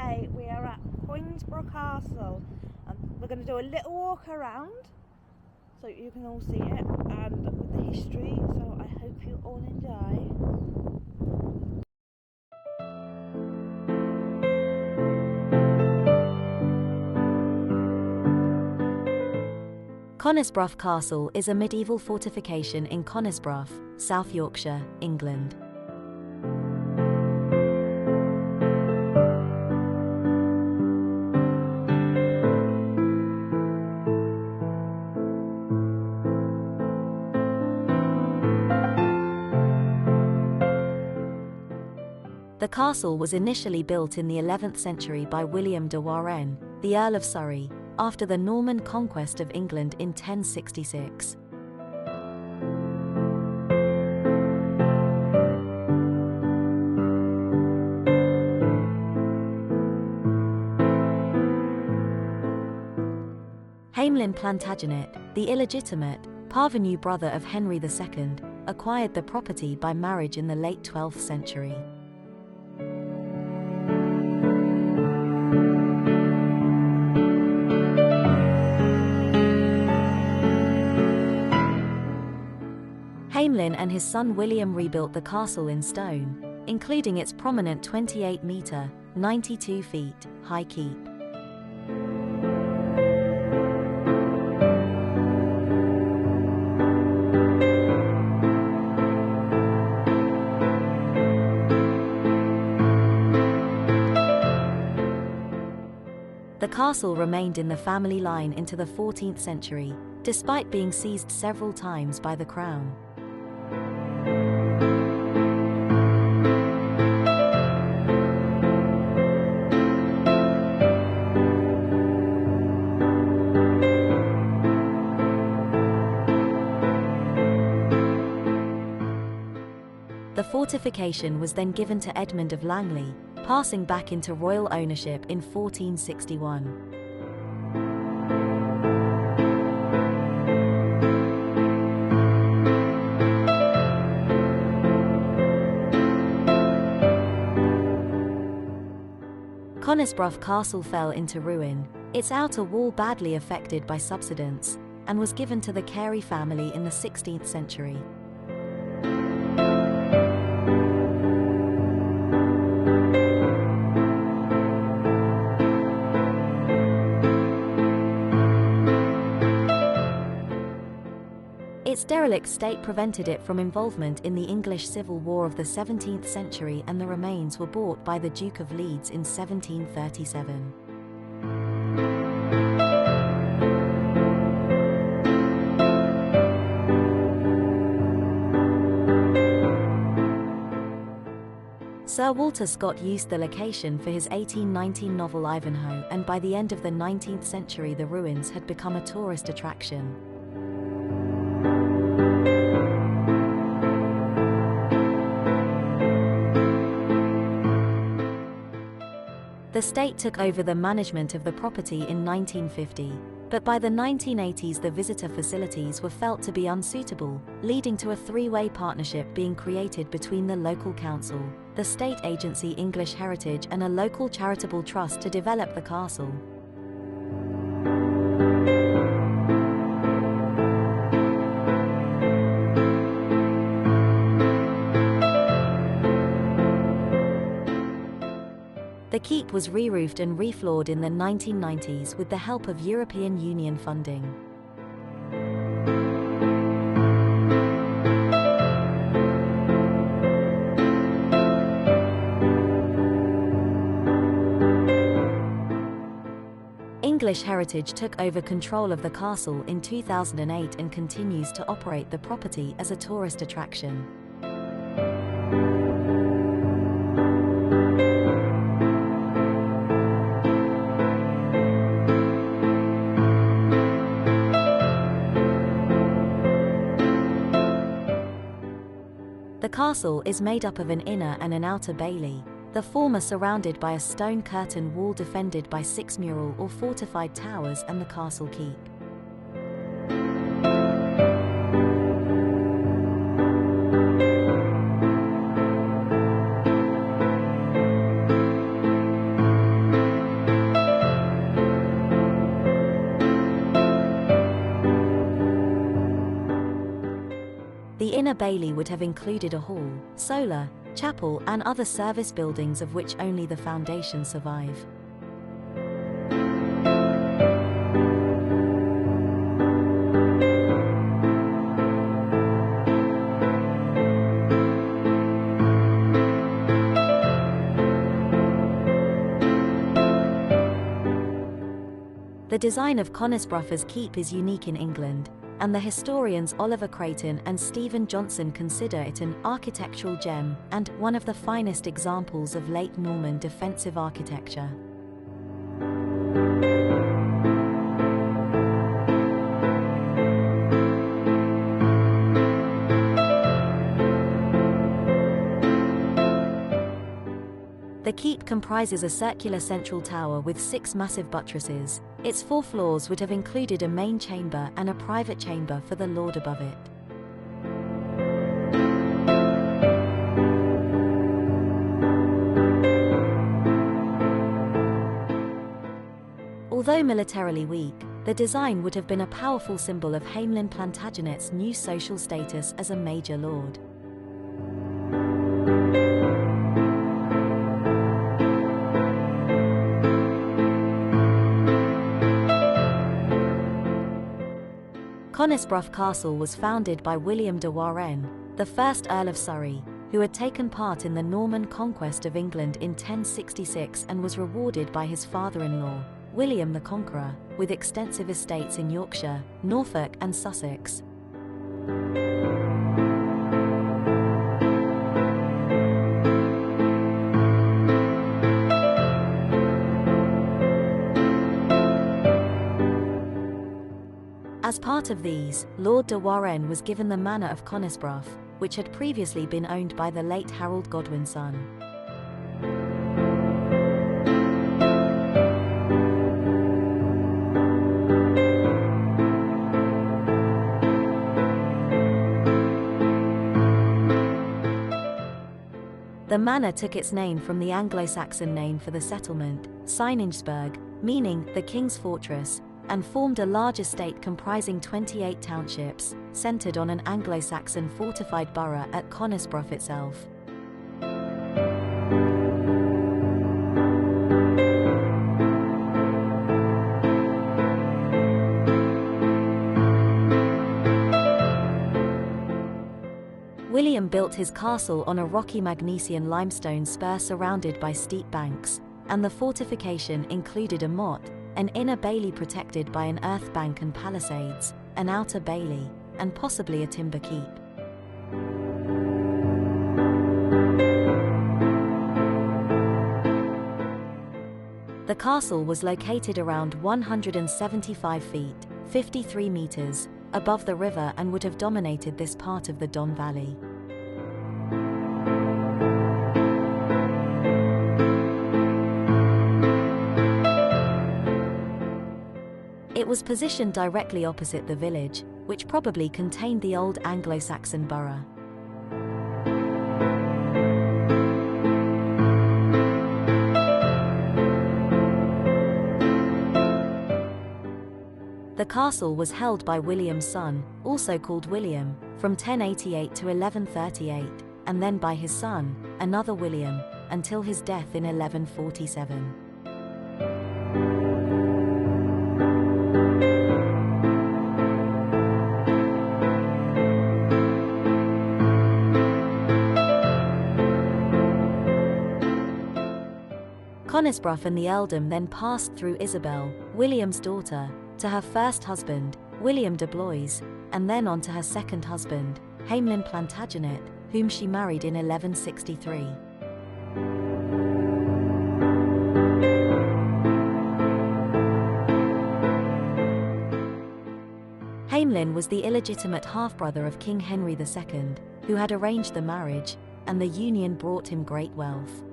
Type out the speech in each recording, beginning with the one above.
today we are at Conisbrough Castle and we're going to do a little walk around so you can all see it and with the history, so I hope you all enjoy. Conisbrough Castle is a medieval fortification in Conisbrough, South Yorkshire, England. The castle was initially built in the 11th century by William de Warenne, the Earl of Surrey, after the Norman conquest of England in 1066. Hamelin Plantagenet, the illegitimate, parvenu brother of Henry II, acquired the property by marriage in the late 12th century. Hamelin and his son William rebuilt the castle in stone, including its prominent 28-metre, 92 feet, high keep. The castle remained in the family line into the 14th century, despite being seized several times by the Crown. The fortification was then given to Edmund of Langley, passing back into royal ownership in 1461. Conisbrough Castle fell into ruin, its outer wall badly affected by subsidence, and was given to the Carey family in the 16th century. Its derelict state prevented it from involvement in the English Civil War of the 17th century, and the remains were bought by the Duke of Leeds in 1737. Sir Walter Scott used the location for his 1819 novel Ivanhoe, and by the end of the 19th century the ruins had become a tourist attraction. The state took over the management of the property in 1950, but by the 1980s the visitor facilities were felt to be unsuitable, leading to a three-way partnership being created between the local council, the state agency English Heritage and a local charitable trust to develop the castle. The keep was re-roofed and refloored in the 1990s with the help of European Union funding. English Heritage took over control of the castle in 2008 and continues to operate the property as a tourist attraction. The castle is made up of an inner and an outer bailey, the former surrounded by a stone curtain wall defended by 6 mural or fortified towers and the castle keep. bailey would have included a hall, solar, chapel and other service buildings of which only the foundations survive. The design of Conisbrough's keep is unique in England, and the historians Oliver Creighton and Stephen Johnson consider it an architectural gem and one of the finest examples of late Norman defensive architecture. The keep comprises a circular central tower with 6 massive buttresses. Its 4 floors would have included a main chamber and a private chamber for the lord above it. Although militarily weak, the design would have been a powerful symbol of Hamelin Plantagenet's new social status as a major lord. Conisbrough Castle was founded by William de Warenne, the first Earl of Surrey, who had taken part in the Norman conquest of England in 1066 and was rewarded by his father-in-law, William the Conqueror, with extensive estates in Yorkshire, Norfolk and Sussex. As part of these, Lord de Warenne was given the manor of Conisbrough, which had previously been owned by the late Harold Godwin's son. The manor took its name from the Anglo-Saxon name for the settlement, Conisbrough, meaning the king's fortress, and formed a large estate comprising 28 townships, centered on an Anglo-Saxon fortified borough at Conisbrough itself. William built his castle on a rocky Magnesian limestone spur surrounded by steep banks, and the fortification included a motte, an inner bailey protected by an earth bank and palisades, an outer bailey, and possibly a timber keep. The castle was located around 175 feet, 53 meters, above the river and would have dominated this part of the Don Valley. It was positioned directly opposite the village, which probably contained the old Anglo-Saxon borough. The castle was held by William's son, also called William, from 1088 to 1138, and then by his son, another William, until his death in 1147. Conisbrough and the earldom then passed through Isabel, William's daughter, to her first husband, William de Blois, and then on to her second husband, Hamelin Plantagenet, whom she married in 1163. Hamelin was the illegitimate half-brother of King Henry II, who had arranged the marriage, and the union brought him great wealth.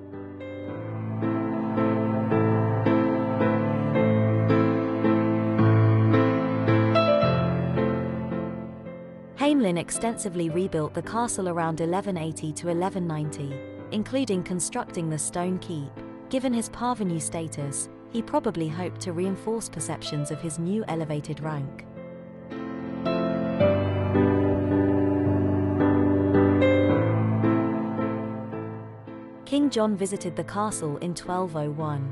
Hamelin extensively rebuilt the castle around 1180 to 1190, including constructing the stone keep. Given his parvenu status, he probably hoped to reinforce perceptions of his new elevated rank. King John visited the castle in 1201.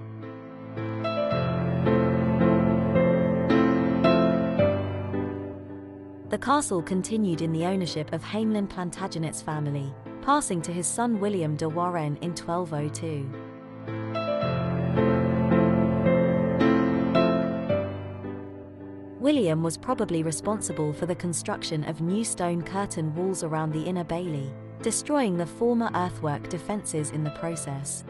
The castle continued in the ownership of Hamelin Plantagenet's family, passing to his son William de Warenne in 1202. William was probably responsible for the construction of new stone curtain walls around the Inner Bailey, destroying the former earthwork defences in the process.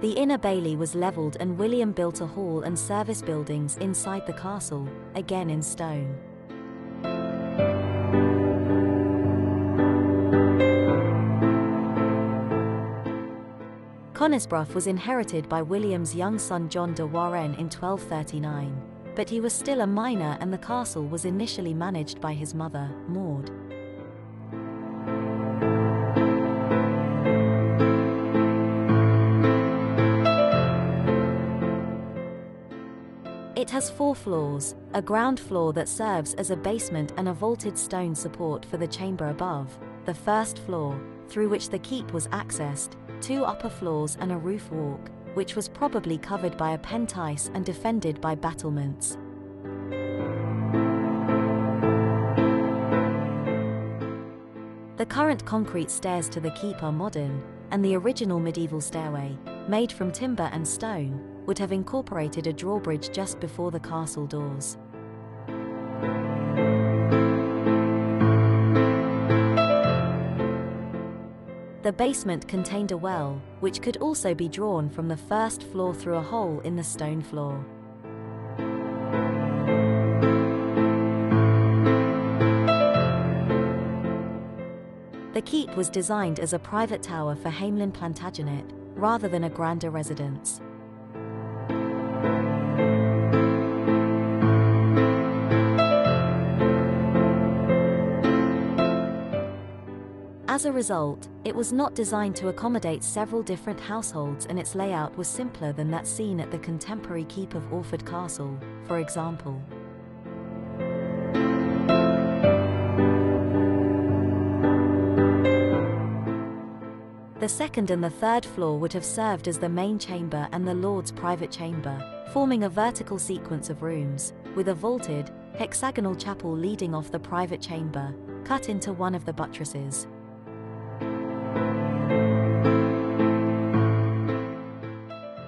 The Inner Bailey was levelled and William built a hall and service buildings inside the castle, again in stone. Conisbrough was inherited by William's young son John de Warenne in 1239, but he was still a minor and the castle was initially managed by his mother, Maud. It has 4 floors, a ground floor that serves as a basement and a vaulted stone support for the chamber above, the first floor, through which the keep was accessed, 2 upper floors and a roof walk, which was probably covered by a pentise and defended by battlements. The current concrete stairs to the keep are modern, and the original medieval stairway, made from timber and stone, would have incorporated a drawbridge just before the castle doors. The basement contained a well, which could also be drawn from the first floor through a hole in the stone floor. The keep was designed as a private tower for Hamelin Plantagenet, rather than a grander residence. As a result, it was not designed to accommodate several different households and its layout was simpler than that seen at the contemporary keep of Orford Castle, for example. The second and the third floor would have served as the main chamber and the Lord's private chamber, forming a vertical sequence of rooms, with a vaulted, hexagonal chapel leading off the private chamber, cut into one of the buttresses.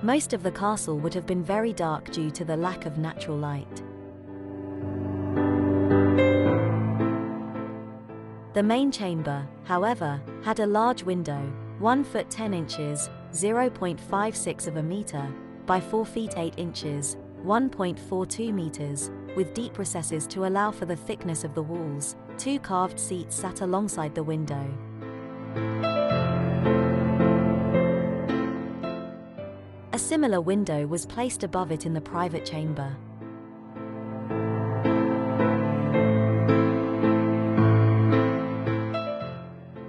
Most of the castle would have been very dark due to the lack of natural light. The main chamber, however, had a large window, 1 foot 10 inches, 0.56 of a meter, by 4 feet 8 inches, 1.42 meters, with deep recesses to allow for the thickness of the walls. 2 carved seats sat alongside the window. A similar window was placed above it in the private chamber.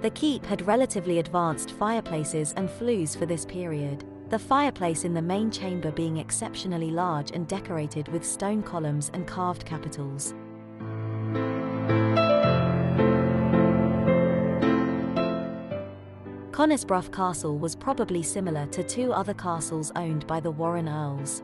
The keep had relatively advanced fireplaces and flues for this period, the fireplace in the main chamber being exceptionally large and decorated with stone columns and carved capitals. Conisbrough Castle was probably similar to 2 other castles owned by the Warenne Earls.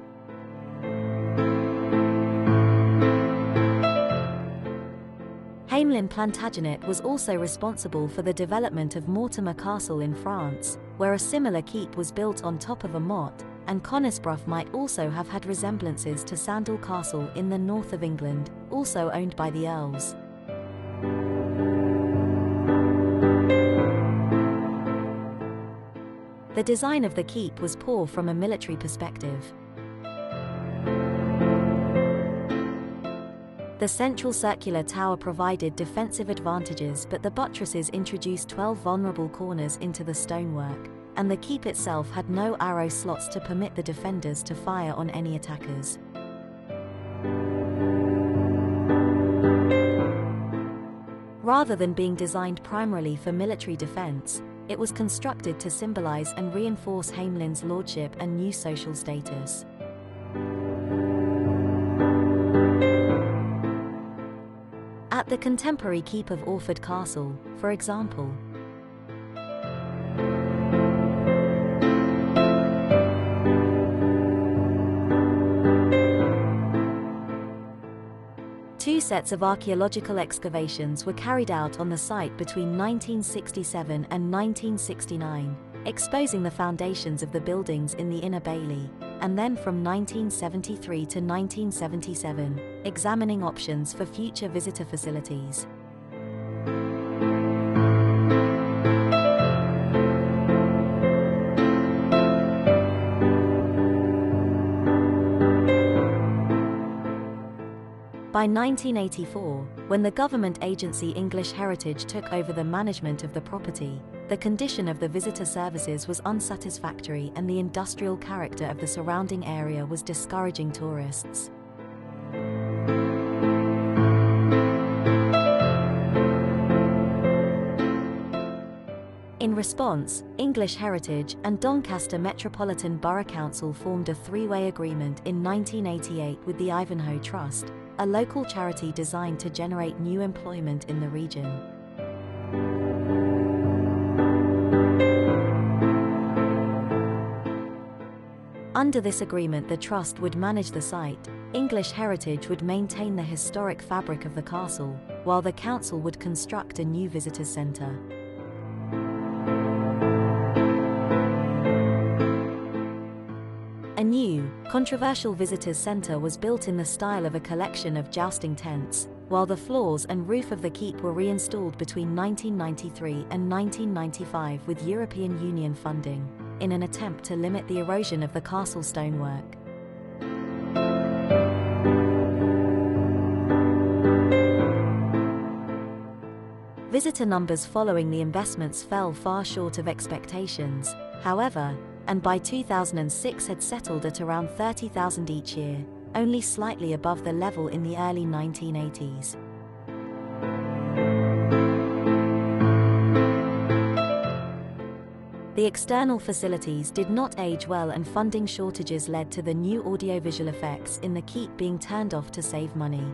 Hamelin Plantagenet was also responsible for the development of Mortimer Castle in France, where a similar keep was built on top of a motte, and Conisbrough might also have had resemblances to Sandal Castle in the north of England, also owned by the Earls. The design of the keep was poor from a military perspective. The central circular tower provided defensive advantages, but the buttresses introduced 12 vulnerable corners into the stonework, and the keep itself had no arrow slots to permit the defenders to fire on any attackers. Rather than being designed primarily for military defense, it was constructed to symbolize and reinforce Hamelin's lordship and new social status. the contemporary keep of Orford Castle, for example. Two sets of archaeological excavations were carried out on the site between 1967 and 1969, exposing the foundations of the buildings in the Inner Bailey, and then from 1973 to 1977, examining options for future visitor facilities. By 1984, when the government agency English Heritage took over the management of the property, the condition of the visitor services was unsatisfactory and the industrial character of the surrounding area was discouraging tourists. In response, English Heritage and Doncaster Metropolitan Borough Council formed a three-way agreement in 1988 with the Ivanhoe Trust, a local charity designed to generate new employment in the region. Under this agreement, the trust would manage the site, English Heritage would maintain the historic fabric of the castle, while the council would construct a new visitors centre. A new, controversial visitors centre was built in the style of a collection of jousting tents, while the floors and roof of the keep were reinstalled between 1993 and 1995 with European Union funding, in an attempt to limit the erosion of the castle stonework. Visitor numbers following the investments fell far short of expectations, however, and by 2006 had settled at around 30,000 each year, only slightly above the level in the early 1980s. The external facilities did not age well and funding shortages led to the new audiovisual effects in the keep being turned off to save money.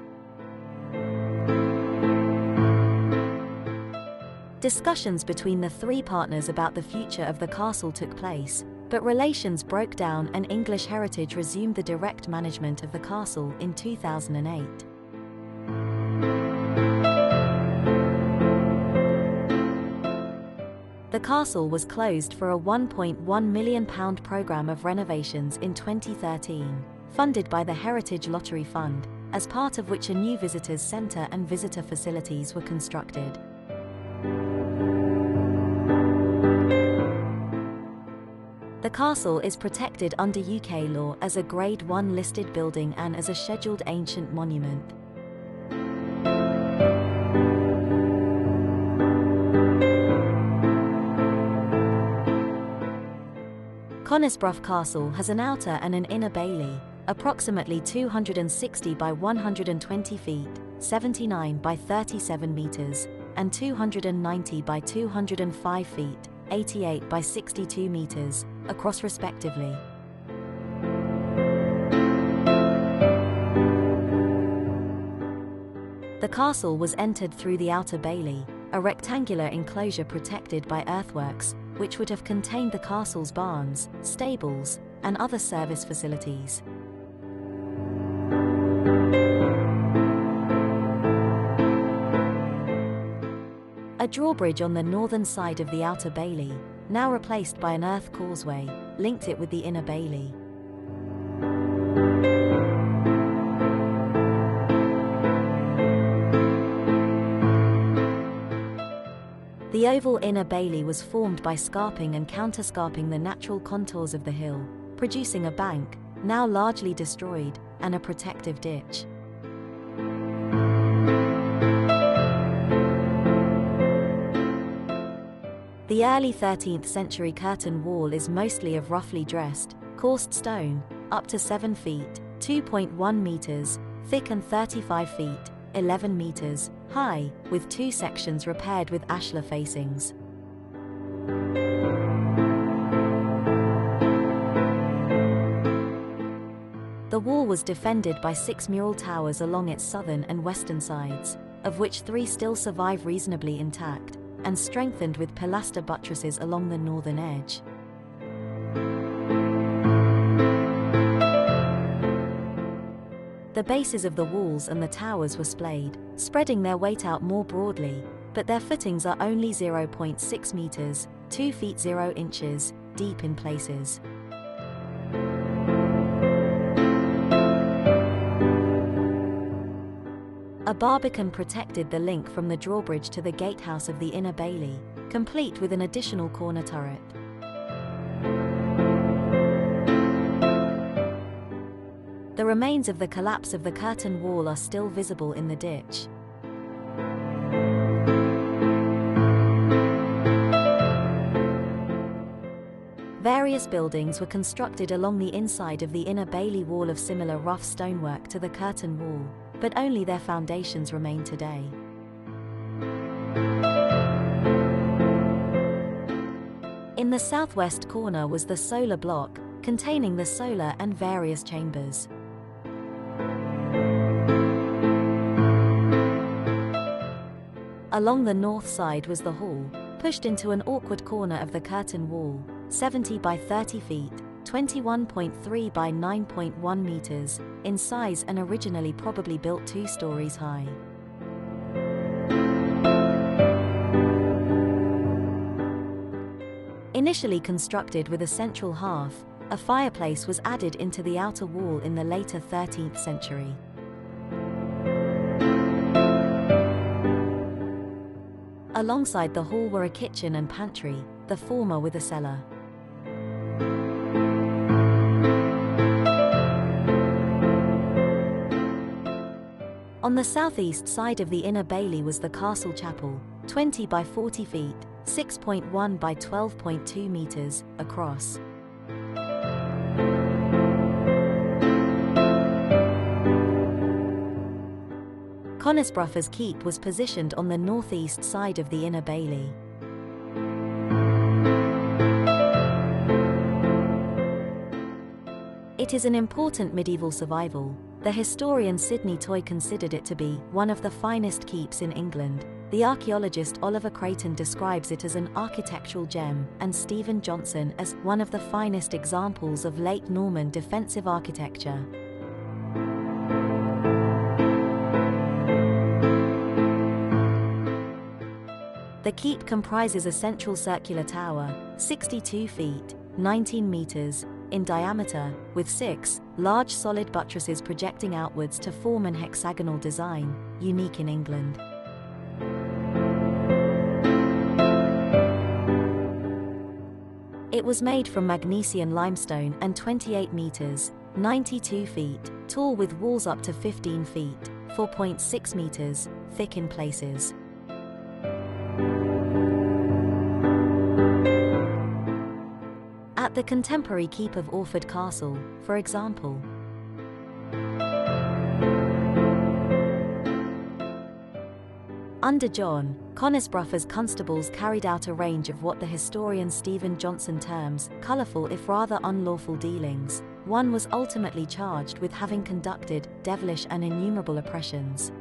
Discussions between the three partners about the future of the castle took place, but relations broke down and English Heritage resumed the direct management of the castle in 2008. The castle was closed for a £1.1 million programme of renovations in 2013, funded by the Heritage Lottery Fund, as part of which a new visitors centre and visitor facilities were constructed. The castle is protected under UK law as a Grade 1 listed building and as a Scheduled Ancient Monument. Conisbrough Castle has an outer and an inner bailey, approximately 260 by 120 feet, 79 by 37 metres, and 290 by 205 feet, 88 by 62 metres, across respectively. The castle was entered through the outer bailey, a rectangular enclosure protected by earthworks, which would have contained the castle's barns, stables, and other service facilities. A drawbridge on the northern side of the outer bailey, now replaced by an earth causeway, linked it with the inner bailey. The oval inner bailey was formed by scarping and counterscarping the natural contours of the hill, producing a bank, now largely destroyed, and a protective ditch. The early 13th century curtain wall is mostly of roughly dressed, coursed stone, up to 7 feet, 2.1 meters, thick and 35 feet, 11 meters, high, with 2 sections repaired with ashlar facings. The wall was defended by 6 mural towers along its southern and western sides, of which 3 still survive reasonably intact, and strengthened with pilaster buttresses along the northern edge. The bases of the walls and the towers were splayed, spreading their weight out more broadly, but their footings are only 0.6 meters, 2 feet 0 inches, deep in places. A barbican protected the link from the drawbridge to the gatehouse of the Inner Bailey, complete with an additional corner turret. The remains of the collapse of the curtain wall are still visible in the ditch. Various buildings were constructed along the inside of the Inner Bailey wall of similar rough stonework to the curtain wall, but only their foundations remain today. In the southwest corner was the solar block, containing the solar and various chambers. Along the north side was the hall, pushed into an awkward corner of the curtain wall, 70 by 30 feet, 21.3 by 9.1 meters, in size and originally probably built 2 stories high. Initially constructed with a central hearth, a fireplace was added into the outer wall in the later 13th century. Alongside the hall were a kitchen and pantry, the former with a cellar. On the southeast side of the Inner Bailey was the castle chapel, 20 by 40 feet, 6.1 by 12.2 meters, across. Conisbrough's keep was positioned on the northeast side of the Inner Bailey. It is an important medieval survival. The historian Sidney Toy considered it to be one of the finest keeps in England. The archaeologist Oliver Creighton describes it as an architectural gem, and Stephen Johnson as one of the finest examples of late Norman defensive architecture. The keep comprises a central circular tower, 62 feet, 19 meters, in diameter, with 6 large solid buttresses projecting outwards to form an hexagonal design, unique in England. It was made from magnesian limestone and 28 meters, 92 feet, tall with walls up to 15 feet, 4.6 meters, thick in places. At the contemporary keep of Orford Castle, for example. Under John, Conisbrough constables carried out a range of what the historian Stephen Johnson terms colourful if rather unlawful dealings. One was ultimately charged with having conducted devilish and innumerable oppressions.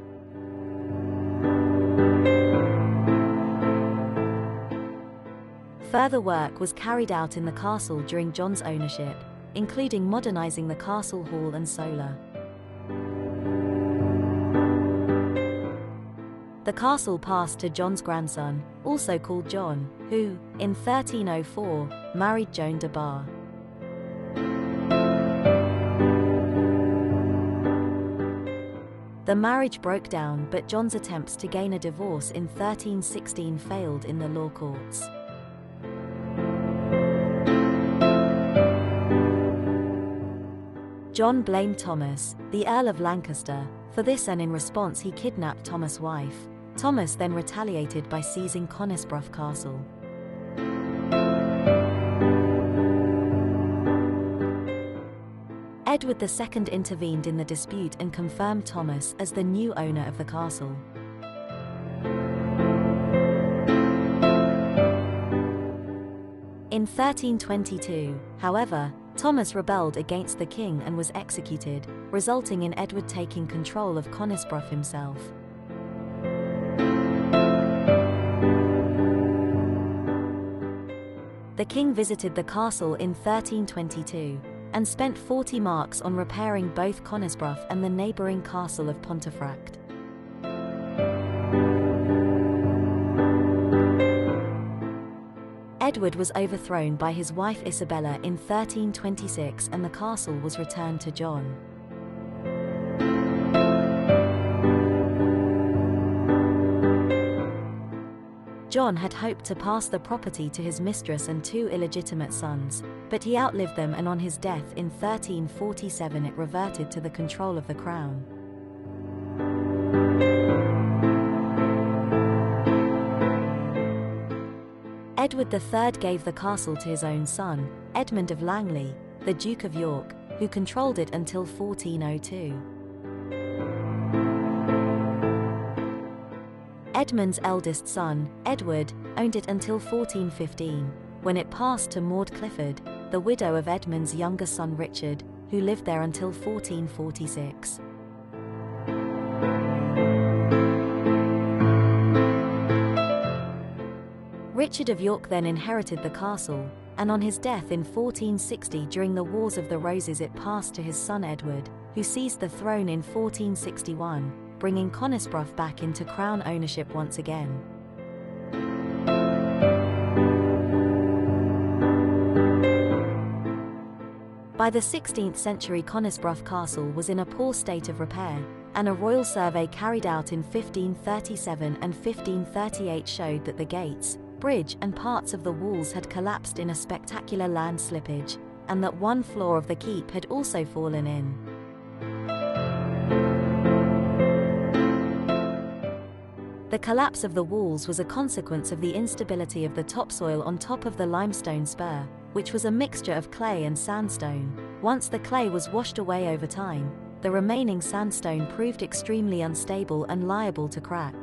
Further work was carried out in the castle during John's ownership, including modernising the castle hall and solar. The castle passed to John's grandson, also called John, who, in 1304, married Joan de Bar. The marriage broke down, but John's attempts to gain a divorce in 1316 failed in the law courts. John blamed Thomas, the Earl of Lancaster, for this, and in response he kidnapped Thomas' wife. Thomas then retaliated by seizing Conisbrough Castle. Edward II intervened in the dispute and confirmed Thomas as the new owner of the castle. In 1322, however, Thomas rebelled against the king and was executed, resulting in Edward taking control of Conisbrough himself. The king visited the castle in 1322 and spent 40 marks on repairing both Conisbrough and the neighbouring castle of Pontefract. Edward was overthrown by his wife Isabella in 1326 and the castle was returned to John. John had hoped to pass the property to his mistress and two illegitimate sons, but he outlived them, and on his death in 1347 it reverted to the control of the crown. Edward III gave the castle to his own son, Edmund of Langley, the Duke of York, who controlled it until 1402. Edmund's eldest son, Edward, owned it until 1415, when it passed to Maud Clifford, the widow of Edmund's younger son Richard, who lived there until 1446. Richard of York then inherited the castle, and on his death in 1460 during the Wars of the Roses it passed to his son Edward, who seized the throne in 1461, bringing Conisbrough back into crown ownership once again. By the 16th century Conisbrough Castle was in a poor state of repair, and a royal survey carried out in 1537 and 1538 showed that the gates, bridge and parts of the walls had collapsed in a spectacular land slippage, and that one floor of the keep had also fallen in. The collapse of the walls was a consequence of the instability of the topsoil on top of the limestone spur, which was a mixture of clay and sandstone. Once the clay was washed away over time, the remaining sandstone proved extremely unstable and liable to crack.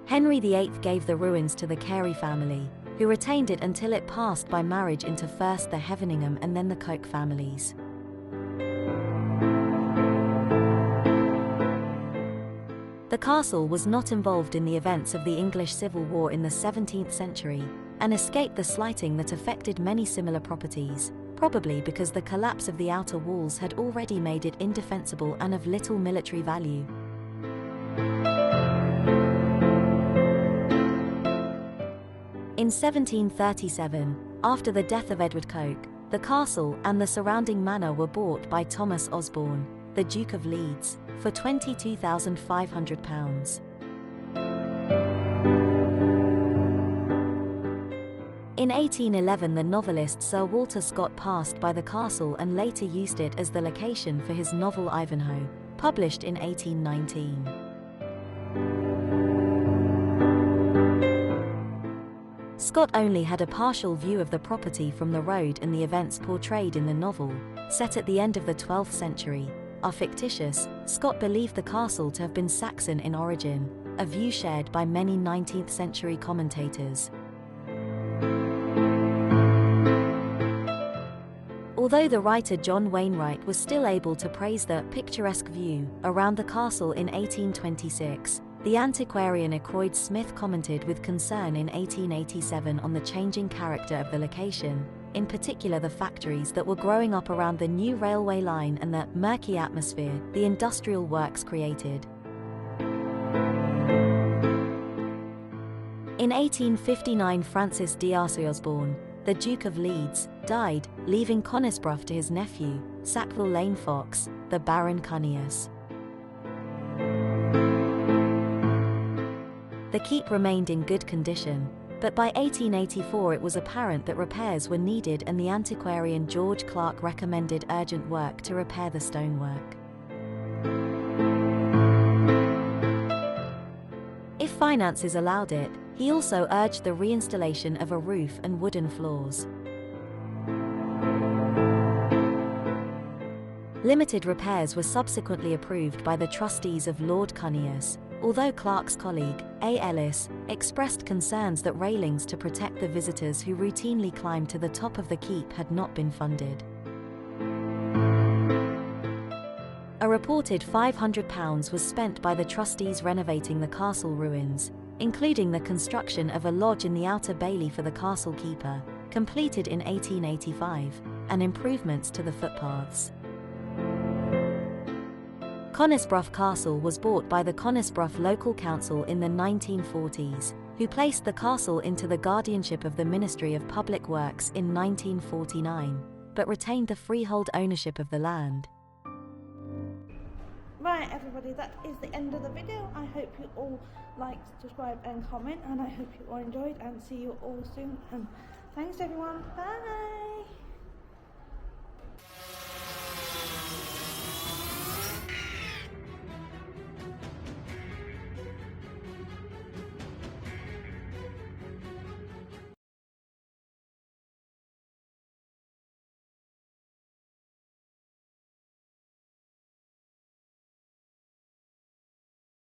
Henry VIII gave the ruins to the Carey family, who retained it until it passed by marriage into first the Heveningham and then the Coke families. The castle was not involved in the events of the English Civil War in the 17th century, and escaped the slighting that affected many similar properties, probably because the collapse of the outer walls had already made it indefensible and of little military value. In 1737, after the death of Edward Coke, the castle and the surrounding manor were bought by Thomas Osborne, the Duke of Leeds, for £22,500. In 1811 the novelist Sir Walter Scott passed by the castle and later used it as the location for his novel Ivanhoe, published in 1819. Scott only had a partial view of the property from the road, and the events portrayed in the novel, set at the end of the 12th century, are fictitious. Scott believed the castle to have been Saxon in origin, a view shared by many 19th century commentators. Although the writer John Wainwright was still able to praise the picturesque view around the castle in 1826, the antiquarian Ackroyd Smith commented with concern in 1887 on the changing character of the location, in particular the factories that were growing up around the new railway line and the murky atmosphere the industrial works created. In 1859 Francis D'Arcy Osborne, the Duke of Leeds, died, leaving Conisbrough to his nephew, Sackville Lane Fox, the Baron Cunius. The keep remained in good condition, but by 1884 it was apparent that repairs were needed, and the antiquarian George Clark recommended urgent work to repair the stonework. If finances allowed it, he also urged the reinstallation of a roof and wooden floors. Limited repairs were subsequently approved by the trustees of Lord Cunius, although Clark's colleague, A. Ellis, expressed concerns that railings to protect the visitors who routinely climbed to the top of the keep had not been funded. A reported £500 was spent by the trustees renovating the castle ruins, including the construction of a lodge in the outer bailey for the castle keeper, completed in 1885, and improvements to the footpaths. Conisbrough Castle was bought by the Conisbrough local council in the 1940s, who placed the castle into the guardianship of the Ministry of Public Works in 1949, but retained the freehold ownership of the land. Right everybody, that is the end of the video. I hope you all liked, subscribe and comment, and I hope you all enjoyed, and see you all soon, and thanks everyone, bye!